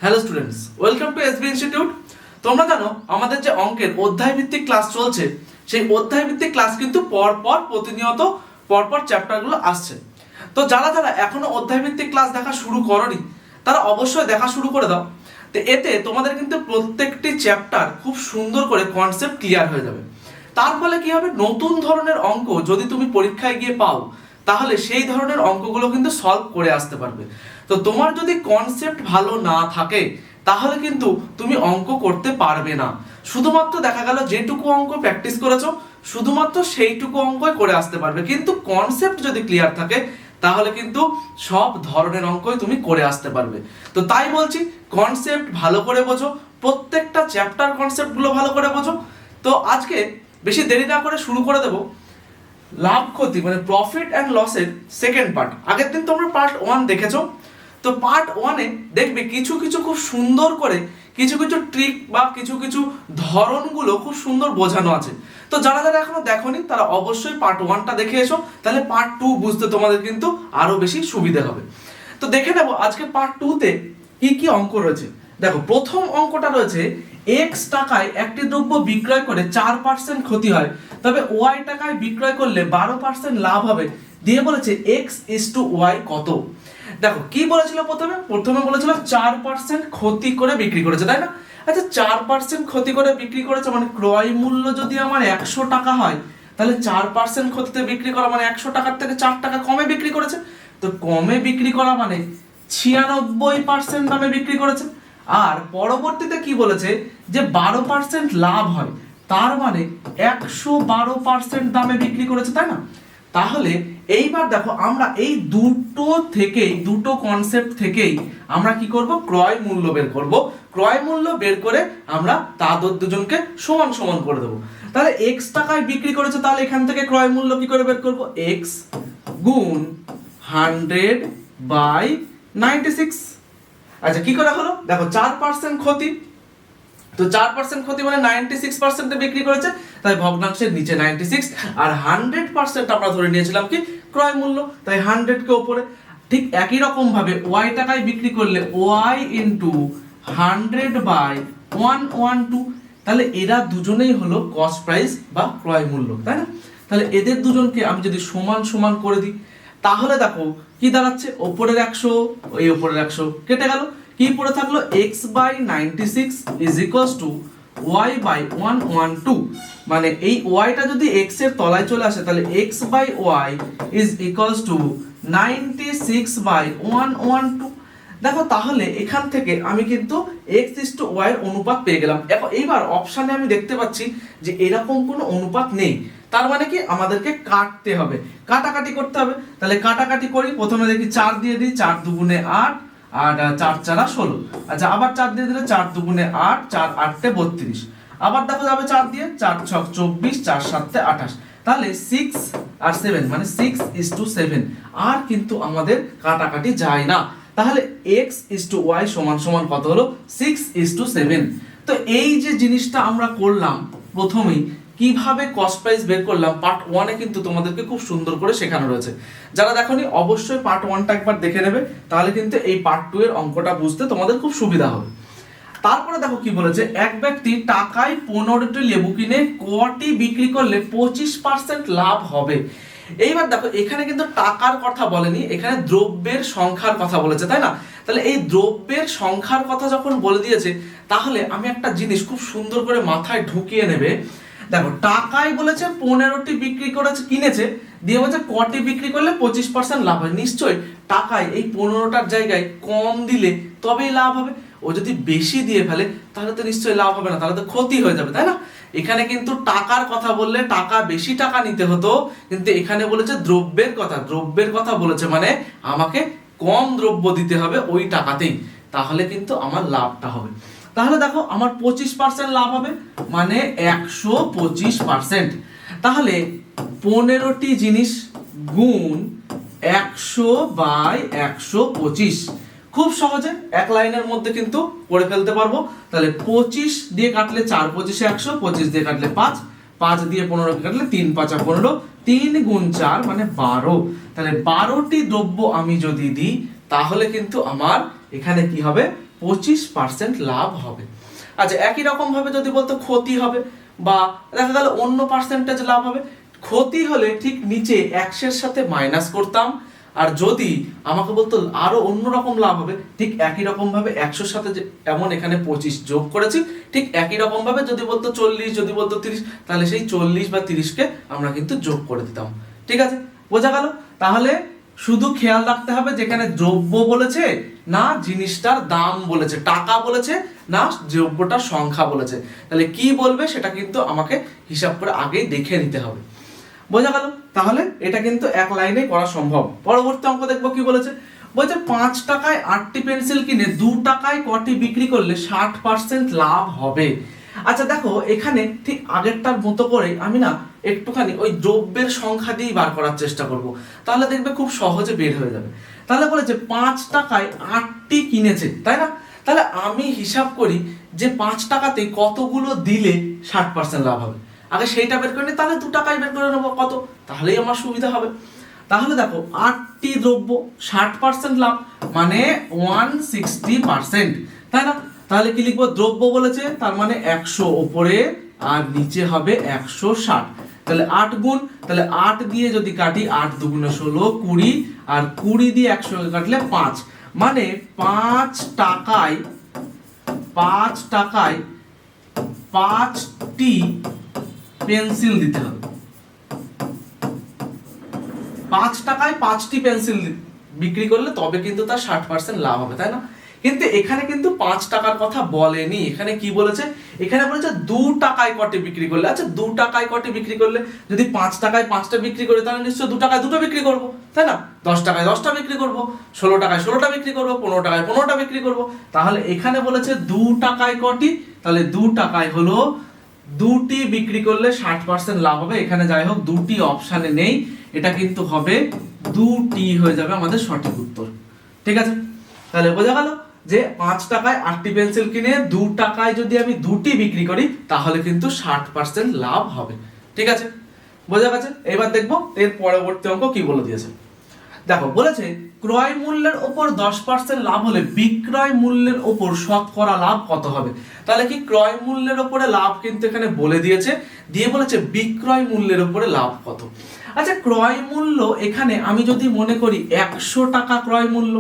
Hello students, welcome to SB institute. তোমরা জানো আমাদের যে অঙ্কের অধ্যায় ভিত্তিক ক্লাস চলছে, সেই অধ্যায় ভিত্তিক ক্লাস কিন্তু প্রতিনিয়ত পরপর চ্যাপ্টারগুলো আসছে। তো যারা যারা এখনো অধ্যায় ভিত্তিক ক্লাস দেখা শুরু করনি, তারা অবশ্যই দেখা শুরু করে দাও। তো এতে তোমাদের কিন্তু প্রত্যেকটি চ্যাপ্টার খুব সুন্দর করে কনসেপ্ট ক্লিয়ার হয়ে যাবে। তার ফলে কি হবে, নতুন ধরনের অঙ্ক যদি তুমি পরীক্ষায় গিয়ে পাও, তাহলে সেই ধরনের অঙ্কগুলো কিন্তু সলভ করে আসতে পারবে। তো তোমার যদি কনসেপ্ট ভালো না থাকে, তাহলে কিন্তু তুমি অঙ্ক করতে পারবে না। শুধুমাত্র দেখা গেল যেটুকু অঙ্ক প্র্যাকটিস করেছো, শুধুমাত্র সেইটুকু অঙ্কই করে আসতে পারবে। কিন্তু কনসেপ্ট যদি ক্লিয়ার থাকে, তাহলে কিন্তু সব ধরনের অঙ্কই তুমি করে আসতে পারবে। তো তাই বলছি, কনসেপ্ট ভালো করে বোঝো, প্রত্যেকটা চ্যাপ্টার কনসেপ্টগুলো ভালো করে বোঝো। তো আজকে বেশি দেরি না করে শুরু করে দেবো লাভ ক্ষতি মানে প্রফিট অ্যান্ড লসের সেকেন্ড পার্ট। আগের দিন তোমরা পার্ট 1 দেখেছো। তো পার্ট 1-এ দেখবে কিছু কিছু খুব সুন্দর করে কিছু কিছু ট্রিক বা কিছু কিছু ধরনগুলো খুব সুন্দর বোঝানো আছে। তো যারা যারা এখনো দেখোনি, তারা অবশ্যই পার্ট 1টা দেখে এসো, তাহলে পার্ট 2 বুঝতে তোমাদের কিন্তু আরো বেশি সুবিধা হবে। তো দেখে নেবো আজকে পার্ট 2-তে কি কি অঙ্ক রয়েছে। দেখো, প্রথম অঙ্কটা রয়েছে এক্স টাকায় একটি দ্রব্য বিক্রয় করে 4% ক্ষতি হয়, তবে ওয়াই টাকায় বিক্রয় করলে 12% লাভ হবে। দিয়ে বলেছে এক্স ইস টু ওয়াই কত। দেখো কি বলেছিল, প্রথমে বলেছিল 4% ক্ষতি করে বিক্রি করেছে, তাই না? আচ্ছা, 4% ক্ষতি করে বিক্রি করেছে মানে ক্রয় মূল্য যদি আমার 100 টাকা হয়, তাহলে 4% ক্ষতিতে বিক্রি করা মানে 100 টাকার থেকে 4 টাকা কমে বিক্রি করেছে। তো কমে বিক্রি করা মানে 96% দামে বিক্রি করেছে। আর পরবর্তীতে কি বলেছে যে 12% লাভ হয়, তার মানে 112% দামে বিক্রি করেছে, তাই না? তাহলে এইবার দেখো, আমরা এই দুটো কনসেপ্ট থেকেই আমরা কি করব, ক্রয় মূল্য বের করব। ক্রয় মূল্য বের করে আমরা তাদের দুজনকে সমান সমান করে দেবো। তাহলে x টাকায় বিক্রি করেছে, তাহলে এখান থেকে ক্রয় মূল্য কি করে বের করব, x গুণ 100/96। আচ্ছা, কি করে হলো? দেখো 4% ক্ষতি, তো 4% ক্ষতি মানে 96% এ বিক্রি করেছে, তাই ভগ্নাংশের নিচে 96, আর 100% আমরা ধরে নিয়েছিলাম কি ক্রয় মূল্য, তাই 100 কে উপরে। ঠিক একই রকম ভাবে y টাকায় বিক্রি করলে y ইনটু 100/112, তাহলে এরা দুজনেই হলো কস্ট প্রাইস বা ক্রয় মূল্য, তাই না? তাহলে এদের দুজনকে আমি যদি সমান সমান করে দিই, তাহলে দেখো কি দাঁড়াচ্ছে, ওপরের 100 ওই ওপরের 100 কেটে গেল, কি পড়ে থাকলো x/96 is equals to y/112। মানে এই y-টা যদি x এর তলায় চলে আসে, তাহলে x/y ইজ ইকুয়ালস টু 96/112। দেখো, তাহলে এখান থেকে আমি কিন্তু x ইস টু y এর অনুপাত পেয়ে গেলাম। এইবার অপশানে আমি দেখতে পাচ্ছি যে এরকম কোনো অনুপাত নেই, তার মানে কি আমাদেরকে কাটতে হবে, কাটাকাটি করতে হবে। তাহলে কাটাকাটি করি, প্রথমে দেখি 4 দিয়ে দিই, 4 দুগুণে 8 আর 4 4 16। আচ্ছা, আবার 4 দিয়ে দিলে 4 দুগুণে 8, 4 8 32। আবার দেখো যাবে 4 দিয়ে, 4 6 24, 4 7 28। তাহলে 6 আর 7 মানে 6:7। আর কিন্তু আমাদের কাটাকাটি যায় না। তাহলে x ইস টু y সমান সমান কত হলো, 6:7। তো এই যে জিনিসটা আমরা করলাম, প্রথমেই কিভাবে কস্ট প্রাইস বের করলাম, পার্ট 1-এ কিন্তু তোমাদেরকে খুব সুন্দর করে শেখানো রয়েছে। যারা দেখোনি অবশ্যই পার্ট 1টা একবার দেখে নেবে, তাহলে কিন্তু এই পার্ট 2 এর অঙ্কটা বুঝতে তোমাদের খুব সুবিধা হবে। তারপরে দেখো কি বলেছে, এক ব্যক্তি টাকায় 15টি লেবু কিনে কটি বিক্রি করলে 25% লাভ হবে। এইবার দেখো, এখানে কিন্তু টাকার কথা বলেনি, এখানে দ্রব্যের সংখ্যার কথা বলেছে, তাই না? তাহলে এই দ্রব্যের সংখ্যার কথা যখন বলে দিয়েছে, তাহলে আমি একটা জিনিস খুব সুন্দর করে মাথায় ঢুকিয়ে নেবে। দেখো, টাকায় বলেছে 15টি বিক্রি করেছে, কিনেছে, দিয়ে বলছে কটি বিক্রি করলে 25% লাভ হয়। নিশ্চয়ই টাকায় এই 15টার জায়গায় কম দিলে তবেই লাভ হবে। ও যদি বেশি দিয়ে ফেলে, তাহলে তো নিশ্চয়ই লাভ হবে না, তাহলে তো ক্ষতি হয়ে যাবে, তাই না? এখানে কিন্তু টাকার কথা বললে বেশি টাকা নিতে হতো, কিন্তু এখানে বলেছে দ্রব্যের কথা বলেছে, মানে আমাকে কম দ্রব্য দিতে হবে ওই টাকাতেই, তাহলে কিন্তু আমার লাভটা হবে। তাহলে দেখো, আমার 25% লাভ হবে মানে 125%। তাহলে 15টি জিনিস গুণ 100/125, খুব সহজে এক লাইনের মধ্যে কিন্তু করে ফেলতে পারবো। তাহলে 25 দিয়ে কাটলে 4 25 100, 25 দিয়ে কাটলে 5, 5 দিয়ে 15 কাটলে 3 5 15, 3 গুণ 4 মানে 12। তাহলে 12টি দ্রব্য আমি যদি দিই, তাহলে কিন্তু আমার এখানে কি হবে, 25% লাভ হবে। আচ্ছা, একই রকম ভাবে যদি বলতো ক্ষতি হবে বা দেখা গেল অন্য পার্সেন্টেজ লাভ হবে, ক্ষতি হলে ঠিক নিচে 100 সাথে মাইনাস করতাম, আর যদি আমাকে বলতো আরো অন্যরকম লাভ হবে, ঠিক একই রকম ভাবে 100 সাথে এমন এখানে 25 যোগ করেছি, ঠিক একই রকম ভাবে যদি বলতো 40, যদি বলতো 30, তাহলে সেই 40 বা 30কে আমরা কিন্তু যোগ করে দিতাম। ঠিক আছে, বোঝা গেল? তাহলে শুধু খেয়াল রাখতে হবে যেখানে দ্রব্য বলেছে না জিনিসটার দাম বলেছে, টাকা বলেছে না দ্রব্যটার সংখ্যা বলেছে, তাহলে কি বলবে সেটা কিন্তু আমাকে হিসাব করে আগেই দেখে নিতে হবে। বোঝা গেল? তাহলে এটা কিন্তু এক লাইনে করা সম্ভব। পরবর্তী অঙ্ক দেখবো কি বলেছে। বলছে 5 টাকায় 8টি পেন্সিল কিনে 2 টাকায় কটি বিক্রি করলে 60% লাভ হবে। আচ্ছা দেখো, এখানে ঠিক আগেরটার মতো করে আমি না একটুখানি ওই দ্রব্যের সংখ্যা দিয়েই বার করার চেষ্টা করব, তাহলে দেখবে খুব সহজে বের হয়ে যাবে। তাহলে বলেছে 5 টাকায় 8টি কিনেছে, তাই না? তাহলে আমি হিসাব করি যে 5 টাকাতে কতগুলো দিলে 60% লাভ হবে। আগে সেইটা বের করে নি, তাহলে 2 টাকায় বের করে নেবো কত, তাহলেই আমার সুবিধা হবে। তাহলে দেখো 8টি দ্রব্য 60% লাভ মানে 160%, তাই না? তাহলে কি লিখবো? দ্রব্য বলেছে তার মানে 100 উপরে আর নিচে হবে 160। তাহলে 8 গুণ, তাহলে 8 দিয়ে যদি কাটি 8 দুগুণে 16, 20, আর 20 দিয়ে 100 কাটলে 5, মানে 5 টাকায় 5টি পেন্সিল দিতে হবে। 5 টাকায় 5টি পেন্সিল বিক্রি করলে তবে কিন্তু তার 60% লাভ হবে, তাই না? কিন্তু এখানে কিন্তু 5 টাকার কথা বলেনি, এখানে কি বলেছে? এখানে বলেছে 2 টাকায় কটি বিক্রি করলে। আচ্ছা, 2 টাকায় কটি বিক্রি করলে, যদি 5 টাকায় 5টা বিক্রি করি তাহলে নিশ্চয়ই 2 টাকায় 2টা বিক্রি করব, তাই না? 10 টাকায় 10টা বিক্রি করব, 16 টাকায় 16টা বিক্রি করব, 15 টাকায় 15টা বিক্রি করব। তাহলে এখানে বলেছে 2 টাকায় কটি, তাহলে 2 টাকায় হলো 2টি বিক্রি করলে 60% লাভ হবে। এখানে যাই হোক 2টি অপশানে নেই, এটা কিন্তু হবে 2টি হয়ে যাবে আমাদের সঠিক উত্তর। ঠিক আছে, তাহলে বোঝা গেল যে 5 টাকায় 8টি পেন্সিল কিনে 2 টাকায় যদি আমি 2টি বিক্রি করি তাহলে কিন্তু 60% লাভ হবে। ঠিক আছে, বোঝা গেছে? এবার দেখবো এর পরবর্তী অঙ্ক কি বলে দিয়েছে। দেখো বলেছে ক্রয় মূল্যের উপর 10% লাভ হলে বিক্রয় মূল্যের উপর শতকরা লাভ কত হবে। তাহলে কি ক্রয় মূল্যের উপরে লাভ কিন্তু এখানে বলে দিয়েছে, দিয়ে বলেছে বিক্রয় মূল্যের উপরে লাভ কত। আচ্ছা, ক্রয় মূল্য এখানে আমি যদি মনে করি 100 টাকা ক্রয় মূল্য,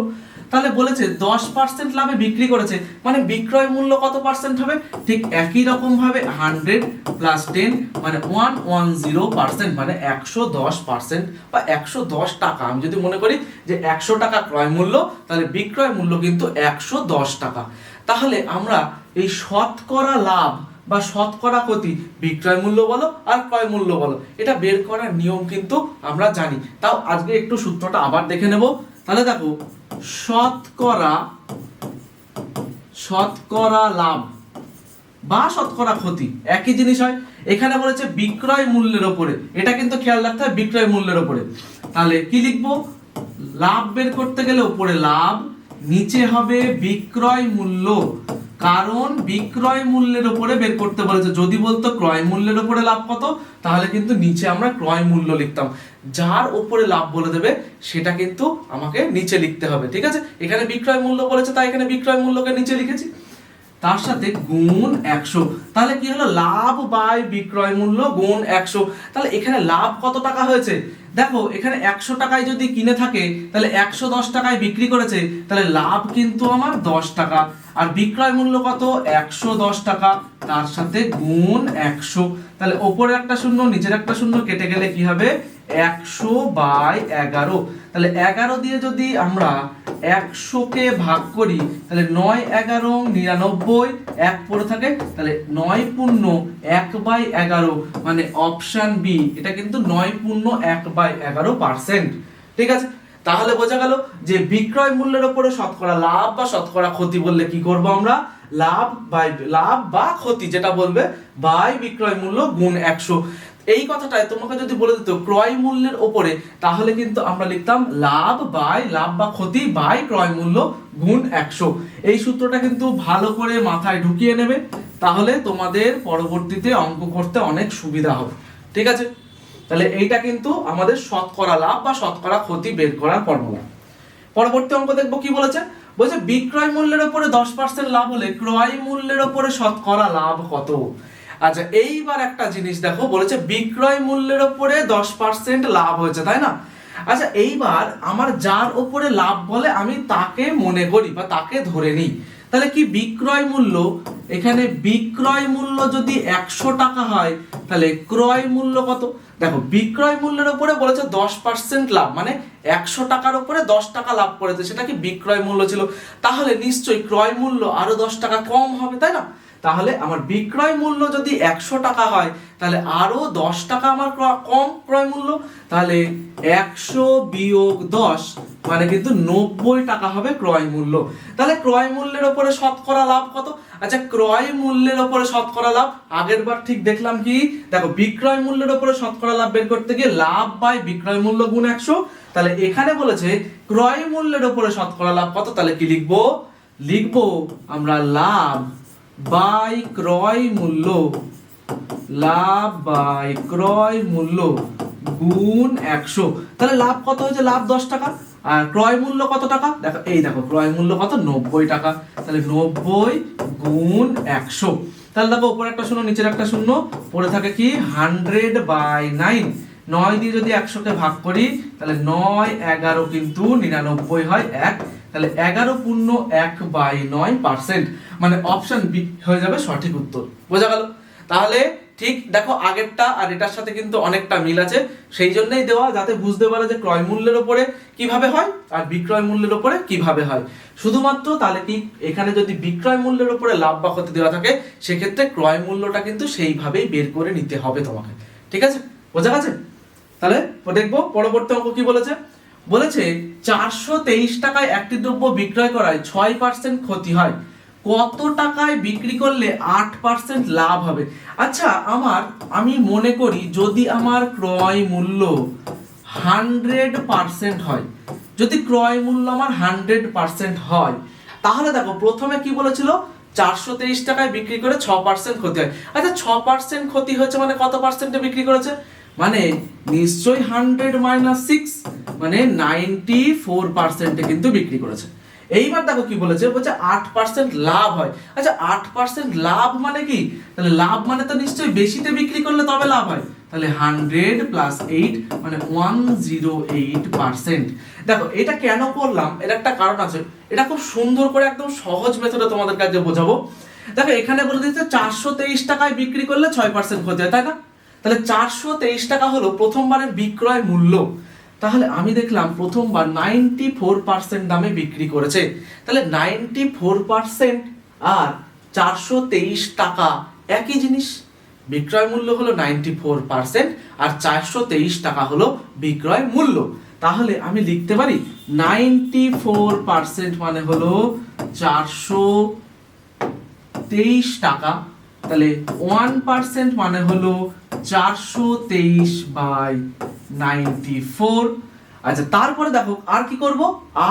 তাহলে বলেছে 10% লাভে বিক্রি করেছে, মানে বিক্রয় মূল্য কত পার্সেন্ট হবে? ঠিক একই রকম ভাবে 100 প্লাস 10 মানে 110%, মানে 110% বা 110 টাকা। আমি যদি মনে করি যে 100 টাকা ক্রয় মূল্য, তাহলে বিক্রয় মূল্য কিন্তু 110 টাকা। তাহলে আমরা এই শতকরা লাভ বা শতকরা ক্ষতি, বিক্রয় মূল্য বলো আর ক্রয় মূল্য বলো, এটা বের করার নিয়ম কিন্তু আমরা জানি। তাও আজকে একটু সূত্রটা আবার দেখে নেব। তাহলে দেখো, শতকরা লাভ বা শতকরা ক্ষতি একই জিনিস হয়। এখানে বলেছে বিক্রয় মূল্যের উপরে, এটা কিন্তু খেয়াল রাখতে হবে বিক্রয় মূল্যের উপরে। তাহলে কি লিখবো? লাভ বের করতে গেলে উপরে লাভ, নিচে হবে বিক্রয় মূল্য, কারণ বিক্রয় মূল্যের উপরে বের করতে বলেছে। যদি বলতো ক্রয় মূল্যের উপরে লাভ কত, তাহলে কিন্তু নিচে আমরা ক্রয় মূল্য লিখতাম। যার উপরে লাভ বলে দেবে সেটা কিন্তু আমাকে নিচে লিখতে হবে। ঠিক আছে, এখানে বিক্রয় মূল্য বলেছে তাই এখানে বিক্রয় মূল্যকে নিচে লিখেছি, তার সাথে গুণ 100। তাহলে কি হলো? লাভ বাই বিক্রয় মূল্য গুণ 100। তাহলে এখানে লাভ কত টাকা হয়েছে? দেখো এখানে 100 টাকায় যদি কিনে থাকে তাহলে 110 টাকায় বিক্রি করেছে, তাহলে লাভ কিন্তু আমার 10 টাকা। আর বিক্রয় মূল্য কত? 110 টাকা, তার সাথে গুণ 100। তাহলে ওপরে একটা শূন্য নিচের একটা শূন্য কেটে গেলে কি হবে? 100/11। তাহলে 11 দিয়ে যদি আমরা 100কে ভাগ করি তাহলে 9 11 99, 1 পড়ে থাকে, তাহলে 9 পূর্ণ 1/11, মানে অপশন বি, এটা কিন্তু 9 পূর্ণ 1/11%। ঠিক আছে, তাহলে বোঝা গেল যে বিক্রয় মূল্যের উপরে শতকরা লাভ বা শতকরা ক্ষতি বললে কি করব আমরা? লাভ বা ক্ষতি যেটা বলবে বাই বিক্রয় মূল্য গুণ 100। এই কথাটাই তোমাকে যদি বলে দিত ক্রয় মূল্যের উপরে, তাহলে কিন্তু আমরা লিখতাম লাভ বা ক্ষতি বাই ক্রয় মূল্য গুণ 100। এই সূত্রটা কিন্তু ভালো করে মাথায় ঢুকিয়ে নেবে, তাহলে তোমাদের পরবর্তীতে অঙ্ক করতে অনেক সুবিধা হবে। ঠিক আছে, তাহলে এইটা কিন্তু আমাদের শতকরা লাভ বা শতকরা ক্ষতি বের করার ফর্মুলা। পরবর্তী অঙ্ক দেখবো কি বলেছে। বলছে বিক্রয় মূল্যের উপরে 10% লাভ হলে ক্রয় মূল্যের উপরে শতকরা লাভ কত। আচ্ছা এইবার একটা জিনিস দেখো, বলেছে বিক্রয় মূল্যের উপরে 10% লাভ হয়েছে, তাই না? আচ্ছা এইবার আমার যার উপরে লাভ বলে আমি তাকে মনে করি বা তাকে ধরে নিই, তাহলে কি বিক্রয় মূল্য, এখানে বিক্রয় মূল্য যদি 100 টাকা হয় তাহলে ক্রয় মূল্য কত? দেখো বিক্রয় মূল্যের উপরে বলেছে 10% লাভ, মানে 100 টাকার উপরে 10 টাকা লাভ করেছে, সেটা কি বিক্রয় মূল্য ছিল, তাহলে নিশ্চয়ই ক্রয় মূল্য আরো 10 টাকা কম হবে, তাই না? তাহলে আমার বিক্রয় মূল্য যদি 100 টাকা হয় তাহলে আরো 10 টাকা আমার কম ক্রয় মূল্য, তাহলে 100 বিয়োগ 10 মানে কিন্তু 90 টাকা হবে ক্রয় মূল্য। তাহলে ক্রয় মূল্যের উপরে শতকরা লাভ কত? আচ্ছা ক্রয় মূল্যের উপরে শতকরা লাভ আগের বার ঠিক দেখলাম কি, দেখো বিক্রয় মূল্যের উপরে শতকরা লাভ বের করতে গিয়ে লাভ বাই বিক্রয় মূল্য গুণ 100, তাহলে এখানে বলেছে ক্রয় মূল্যের উপরে শতকরা লাভ কত, তাহলে কি লিখবো, লিখবো আমরা লাভ বাই ক্রয় মূল্য, লাভ বাই ক্রয় মূল্য গুণ 100। তাহলে লাভ কত হয়েছে, লাভ 10 টাকা, আর ক্রয় মূল্য কত টাকা, দেখো এই দেখো ক্রয় মূল্য কত, 90 টাকা, তাহলে 90 গুণ 100। তাহলে দেখো উপরে একটা শূন্য নিচের একটা শূন্য, পড়ে থাকে কি 100/9, 9 দিয়ে যদি 100 কে ভাগ করি তাহলে 9 11 কিন্তু 99 হয় 1, তাহলে 11 পূর্ণ 1/9%, মানে অপশন বি হয়ে যাবে সঠিক উত্তর। বোঝা গেল? তাহলে ঠিক দেখো আগেরটা আর এটার সাথে কিন্তু অনেকটা মিল আছে, সেই জন্যই দেওয়া যাতে বুঝতে পারে যে ক্রয় মূল্যের উপরে কিভাবে হয় আর বিক্রয় মূল্যের উপরে কিভাবে হয়। শুধুমাত্র তাহলে কি এখানে যদি বিক্রয় মূল্যের উপরে লাভ বা ক্ষতি দেওয়া থাকে সেক্ষেত্রে ক্রয় মূল্যটা কিন্তু সেইভাবেই বের করে নিতে হবে তোমাকে। ঠিক আছে, বোঝা গেছে? তাহলে দেখবো পরবর্তী অঙ্ক কি বলেছে। বলেছে 423 টাকায় একটি দ্রব্য বিক্রয় করায় 6% ক্ষতি হয়, কত টাকায় বিক্রি করলে 8% লাভ হবে? আচ্ছা আমি মনে করি যদি আমার ক্রয় মূল্য 100% হয়, যদি ক্রয় মূল্য আমার 100% হয়, তাহলে দেখো প্রথমে কি বলেছিল 423 টাকায় বিক্রি করে 6% ক্ষতি হয়। আচ্ছা 6% ক্ষতি হয়েছে মানে কত পার্সেন্টে বিক্রি করেছে, মানে নিশ্চয়ই 100 - 6 মানে 94% কিন্তু বিক্রি করেছে। এইবার দেখো কি বলেছে, বলছে 8% লাভ হয়। আচ্ছা 8% লাভ মানে কি, তাহলে লাভ মানে তো নিশ্চয়ই বেশিতে বিক্রি করলে তবে লাভ হয়, তাহলে 100 + 8 মানে 108%। দেখো এটা কেন করলাম, এর একটা কারণ আছে, এটা খুব সুন্দর করে একদম সহজ মেথডে তোমাদের কাছে বোঝাবো। দেখো এখানে বলে দিচ্ছে 423 টাকায় বিক্রি করলে 6% ক্ষতি হয়, তাই না? তাহলে 423 টাকা হলো প্রথমবারের বিক্রয় মূল্য, তাহলে আমি দেখলাম প্রথমবার 94% দামে বিক্রি করেছে, তাহলে 94% আর 423 টাকা একই জিনিস, বিক্রয় মূল্য হলো 94% আর 423 টাকা হলো বিক্রয় মূল্য। তাহলে আমি লিখতে পারি 94% মানে হলো 423 টাকা, তাহলে 1% মানে হলো 423/94। আচ্ছা তারপরে দেখো আর কি করব,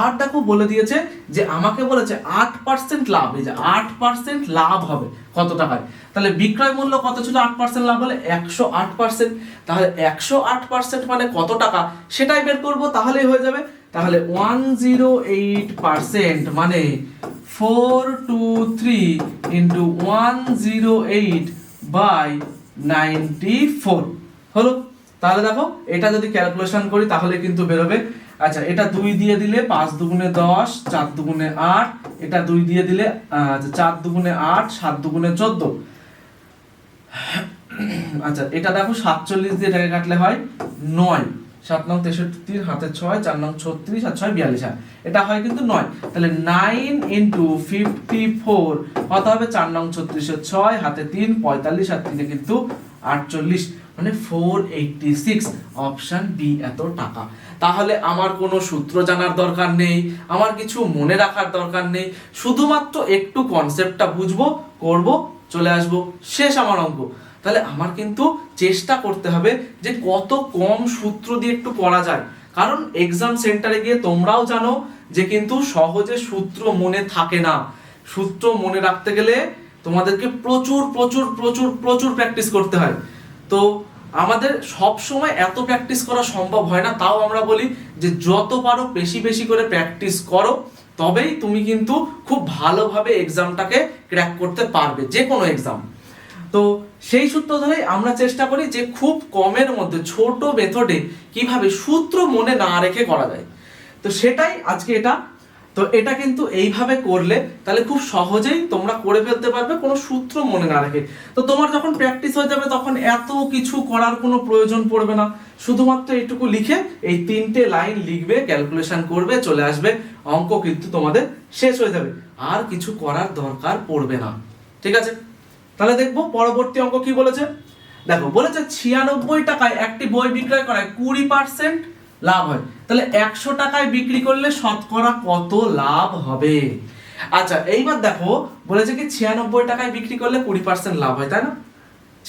আর দেখো বলে দিয়েছে যে আমাকে বলেছে 8% লাভ, এই যে 8% লাভ হবে কত টাকায়, তাহলে বিক্রয় মূল্য কত ছিল, 8% লাভ হলে 108%, তাহলে 108% মানে কত টাকা সেটাই বের করব, তাহলেই হয়ে যাবে। তাহলে 108% মানে 423 × 108/94 হলো। তাহলে দেখো এটা যদি ক্যালকুলেশন করি তাহলে কিন্তু বেরোবে। আচ্ছা এটা 2 দিয়ে দিলে 5 দুগুণে 10, 4 দুগুণে 8, এটা 2 দিয়ে দিলে 4 দুগুণে 8, 7 দুগুণে 14। আচ্ছা এটা দেখো 47 দিয়ে এটাকে কাটলে হয় 9, 7 নং 63, হাতে 6, 4 নং 36 আর 6 42, এটা হয় কিন্তু 9, তাহলে 9 × 54 কত হবে, 4 নং 36 এর 6, হাতে 3, 45 আর 3 কিন্তু 48 মানে 486, অপশন বি এত টাকা। তাহলে আমার কোনো সূত্র জানার দরকার নেই, আমার কিছু মনে রাখার দরকার নেই, শুধুমাত্র একটু কনসেপ্টটা বুঝবো, করব, চলে আসবো, শেষ আমার অঙ্ক। তাহলে আমার কিন্তু চেষ্টা করতে হবে যে কত কম সূত্র দিয়ে একটু করা যায়, কারণ এক্সাম সেন্টারে গিয়ে তোমরাও জানো যে কিন্তু সহজে সূত্র মনে থাকে না, সূত্র মনে রাখতে গেলে তোমাদেরকে প্রচুর প্রচুর প্রচুর প্রচুর প্র্যাকটিস করতে হয়। তো আমাদের সব সময় এত প্র্যাকটিস করা সম্ভব হয় না, তাও আমরা বলি যে যত পারো বেশি বেশি করে প্র্যাকটিস করো, তবেই তুমি কিন্তু খুব ভালোভাবে এক্সামটাকে ক্র্যাক করতে পারবে, যে কোনো এক্সাম। তো সেই সূত্র ধরেই আমরা চেষ্টা করি যে খুব কমের মধ্যে ছোট মেথডে কিভাবে সূত্র মনে না রেখে করা যায়। তো সেটাই আজকে এটা। তো এটা কিন্তু এইভাবে করলে তাহলে খুব সহজেই তোমরা করে ফেলতে পারবে কোনো সূত্র মনে না রেখে। তো তোমার যখন প্র্যাকটিস হয়ে যাবে তখন এত কিছু করার কোনো প্রয়োজন পড়বে না, শুধুমাত্র এইটুকু লিখে এই 3টে লাইন লিখবে, ক্যালকুলেশন করবে, চলে আসবে, অঙ্ক কিন্তু তোমাদের শেষ হয়ে যাবে, আর কিছু করার দরকার পড়বে না। ঠিক আছে, তাহলে দেখবো পরবর্তী অঙ্ক কি বলেছে। দেখো বলেছে 96 টাকায় একটি বই বিক্রয় করায় 20% লাভ হয়। তাহলে 100 টাকায় বিক্রি করলে শতকরা কত লাভ হবে? আচ্ছা এইবার দেখো বলেছে কি 96 টাকায় বিক্রি করলে 20% লাভ হয়, তাই না?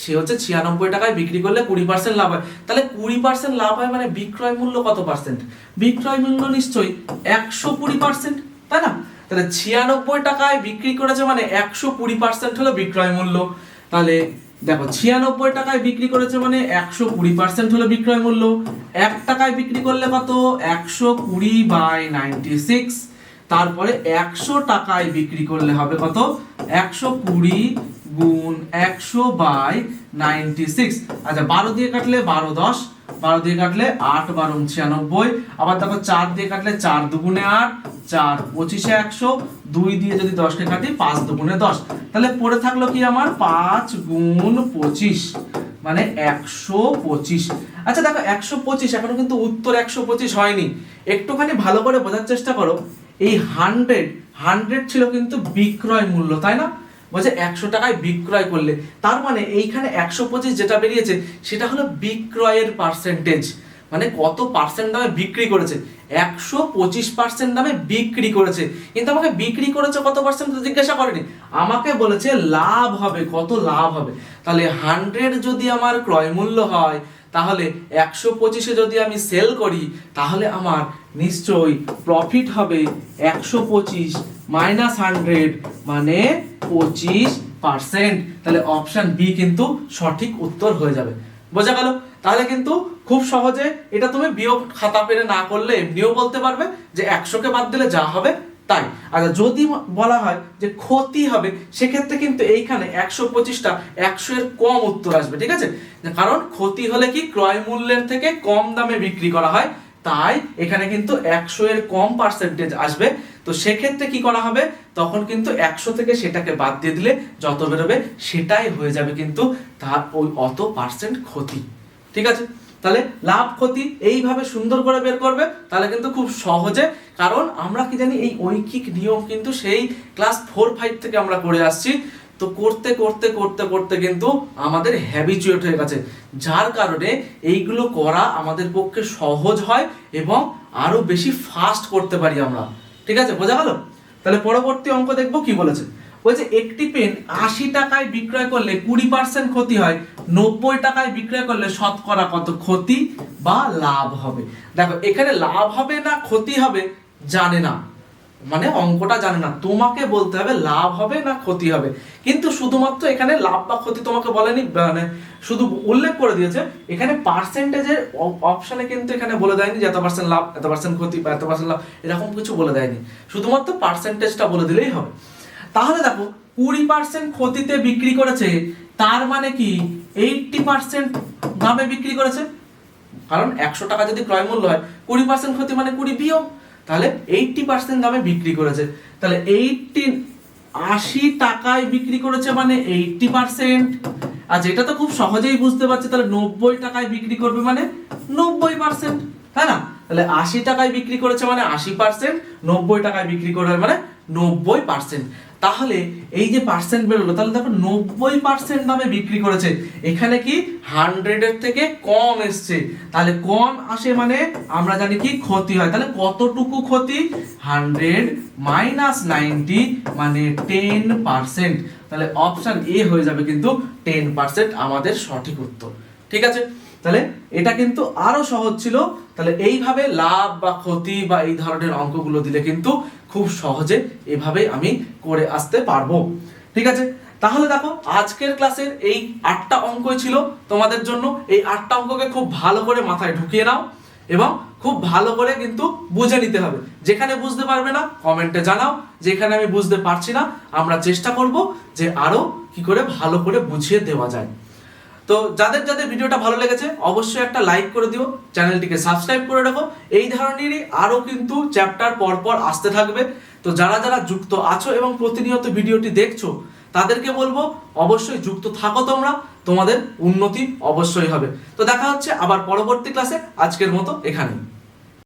সে হচ্ছে 96 টাকায় বিক্রি করলে 20% লাভ হয়। তাহলে 20% লাভ হয় মানে বিক্রয় মূল্য কত পার্সেন্ট? বিক্রয় মূল্য নিশ্চয়ই 120%, তাই না? তাহলে 96 টাকায় বিক্রি করেছে মানে 120% হলো বিক্রয় মূল্য। তাহলে দেখো 96 টাকায় বিক্রি করেছে মানে 120% হলো বিক্রয় মূল্য। 1 টাকায় বিক্রি করলে কত? 120/96। তারপরে 100 টাকায় বিক্রি করলে হবে কত? 120 গুণ 100/96। আচ্ছা 12 দিয়ে কাটলে 12 10, 12 দিয়ে কাটলে 8 12 96। আবার দেখো 4 দিয়ে কাটলে 4 দুগুণে 8, 4 25 100, 2 দিয়ে যদি 10 কে কাটি 5 দুগুণে 10। তাহলে পড়ে থাকলো কি আমার 5 গুণ 25 মানে 125। আচ্ছা দেখো 125 এখনো কিন্তু উত্তর 125 হয়নি, একটুখানি ভালো করে বোঝার চেষ্টা করো। এই 100 ছিল কিন্তু বিক্রয় মূল্য, তাই না? বলছে 100 টাকায় বিক্রয় করলে, তার মানে এইখানে 125 যেটা বেরিয়েছে সেটা হলো বিক্রয়ের পার্সেন্টেজ, মানে কত পার্সেন্ট দামে বিক্রি করেছে। 125% দামে বিক্রি করেছে, কিন্তু আমাকে বিক্রি করেছে কত পার্সেন্ট জিজ্ঞাসা করেনি, আমাকে বলেছে লাভ হবে, কত লাভ হবে। তাহলে 100 যদি আমার ক্রয় মূল্য হয়, তাহলে 125-এ যদি আমি সেল করি, তাহলে আমার নিশ্চয়ই প্রফিট হবে 125 মাইনাস 100 মানে 25%। তাহলে অপশন বি কিন্তু সঠিক উত্তর হয়ে যাবে। বোঝা গেল? তাহলে কিন্তু খুব সহজে এটা তুমি বিয়োগ খাতা পেরে না করলে এমনিও বলতে পারবে যে 100-কে বাদ দিলে যা হবে তাই। আচ্ছা যদি বলা হয় যে ক্ষতি হবে, সেক্ষেত্রে কিন্তু এইখানে 125টা 100 এর কম উত্তর আসবে। ঠিক আছে, কারণ ক্ষতি হলে কি ক্রয় মূল্যের থেকে কম দামে বিক্রি করা হয়, তাই এখানে কিন্তু 100 এর কম পার্সেন্টেজ আসবে। তো সেক্ষেত্রে কি করা হবে, তখন কিন্তু 100 থেকে সেটাকে বাদ দিয়ে দিলে যত বেরোবে সেটাই হয়ে যাবে কিন্তু তার ওই অত পার্সেন্ট ক্ষতি। ঠিক আছে, তাহলে লাভ ক্ষতি এইভাবে সুন্দর করে বের করবে, তাহলে কিন্তু খুব সহজে। কারণ আমরা কি জানি এই ঐকিক নিয়ম কিন্তু সেই ক্লাস 4-5 থেকে আমরা করে আসছি। তো করতে করতে করতে করতে কিন্তু আমাদের হ্যাবিচুয়েট হয়ে গেছে, যার কারণে এইগুলো করা আমাদের পক্ষে সহজ হয় এবং আরো বেশি ফাস্ট করতে পারি আমরা। ঠিক আছে, বোঝা গেল? তাহলে পরবর্তী অঙ্ক দেখবো কি বলেছে। বলছে একটি পেন 80 টাকায় বিক্রয় করলে 20% ক্ষতি হয়, 90 টাকায় বিক্রয় করলে শতকরা কত ক্ষতি বা লাভ হবে? দেখো এখানে লাভ হবে না ক্ষতি হবে জানে না, মানে অঙ্কটা জানে না, তোমাকে বলতে হবে লাভ হবে না ক্ষতি হবে। কিন্তু শুধুমাত্র এখানে লাভ বা ক্ষতি তোমাকে বলেনি, মানে শুধু উল্লেখ করে দিয়েছে। এখানে পার্সেন্টেজের অপশনে কিন্তু এখানে বলে দেয়নি যে এত পার্সেন্ট লাভ, এত পার্সেন্ট ক্ষতি বা এত পার্সেন্ট লাভ, এরকম কিছু বলে দেয়নি, শুধুমাত্র পার্সেন্টেজটা বলে দিলেই হবে। তাহলে দেখো 20% ক্ষতিতে বিক্রি করেছে, তার মানে কি 80% দামে বিক্রি করেছে, কারণ 100 টাকা যদি ক্রয় মূল্য হয় 20% ক্ষতি মানে 20 বিয়োগ, তাহলে 80% দামে বিক্রি করেছে। তাহলে 80 টাকায় বিক্রি করেছে মানে 80%। আচ্ছা এটা তো খুব সহজেই বুঝতে পারছি, তাহলে 90 টাকায় বিক্রি করবে মানে 90%, তাই না? তাহলে 80 টাকায় বিক্রি করেছে মানে 80%, 90 টাকায় বিক্রি করবে মানে 90%। তাহলে এই যে পার্সেন্ট বেরোলো, তাহলে দেখো 90% দামে বিক্রি করেছে, এখানে কি 100 এর থেকে কম এসছে, তাহলে কম আসে মানে আমরা জানি কি ক্ষতি হয়। তাহলে কতটুকু ক্ষতি? 100 মাইনাস 90 মানে 10%। তাহলে অপশন এ হয়ে যাবে কিন্তু 10% আমাদের সঠিক উত্তর। ঠিক আছে, তাহলে এটা কিন্তু আরো সহজ ছিল। তাহলে এইভাবে লাভ বা ক্ষতি বা এই ধরনের অঙ্কগুলো দিলে কিন্তু খুব সহজে এভাবে আমি করে আসতে পারবো। ঠিক আছে, তাহলে দেখো আজকের ক্লাসের এই 8টা অঙ্কই ছিল তোমাদের জন্য। এই 8টা অঙ্ককে খুব ভালো করে মাথায় ঢুকিয়ে নাও এবং খুব ভালো করে কিন্তু বুঝে নিতে হবে। যেখানে বুঝতে পারবে না কমেন্টে জানাও, যেখানে আমি বুঝতে পারছি না আমরা চেষ্টা করব যে আরো কি করে ভালো করে বুঝিয়ে দেওয়া যায়। তো যাদের যাদের ভিডিওটা ভালো লেগেছে অবশ্যই একটা লাইক করে দিও, চ্যানেলটিকে সাবস্ক্রাইব করে রাখো। এই ধরনেরই আরো কিন্তু চ্যাপ্টার পরপর আসতে থাকবে। তো যারা যারা যুক্ত আছো এবং প্রতিনিয়ত ভিডিওটি দেখছো তাদেরকে বলবো অবশ্যই যুক্ত থাকো তোমরা, তোমাদের উন্নতি অবশ্যই হবে। তো দেখা হচ্ছে আবার পরবর্তী ক্লাসে, আজকের মতো এখানেই।